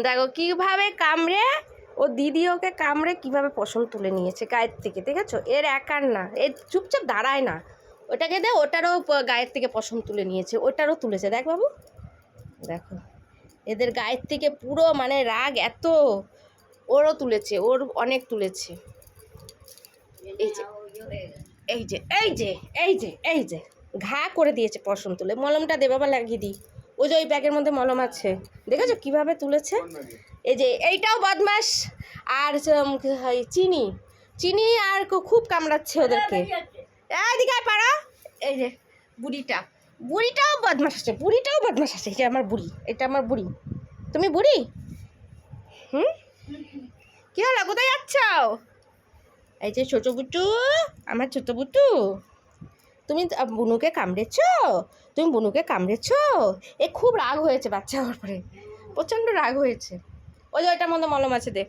দেখো কীভাবে কামড়ে, ও দিদি ওকে কামড়ে কীভাবে পশম তুলে নিয়েছে গায়ের থেকে, দেখেছো? এর একার না, এর চুপচাপ দাঁড়ায় না, ওটাকে দে, ওটারও গায়ের থেকে পশম তুলে নিয়েছে, ওটারও তুলেছে, দেখ বাবু, দেখো এদের গায়ের থেকে পুরো মানে রাগ এত, ওরও তুলেছে, ওর অনেক তুলেছে। এই যে এই যে এই যে এই যে এই যে ঘা করে দিয়েছে পশম তুলে। মলমটা দে বাবা, লাগিয়ে দিই। ওই যে ওই ব্যাগের মধ্যে মলম আছে, দেখেছো কীভাবে তুলেছে? এই যে এইটাও বদমাস। আর চিনি চিনি আর খুব কামড়াচ্ছে ওদেরকে। এইদিকে পাড়া, এই যে বুড়িটাও বদমাস আছে, বুড়িটাও বদমাস আছে। এটা আমার বুড়ি, এটা আমার বুড়ি। তুমি বুড়ি? কী হলো, কোথায় যাচ্ছ? এই যে ছোটো বুটু, আমার ছোটো বুটু, তুমি বুনুকে কামড়েছ? তুমি বুনুকে কামড়েছ? এ খুব রাগ হয়েছে বাচ্চা হওয়ার পরে, প্রচণ্ড রাগ হয়েছে। ওই যে ওইটার মধ্যে মলম আছে, দে।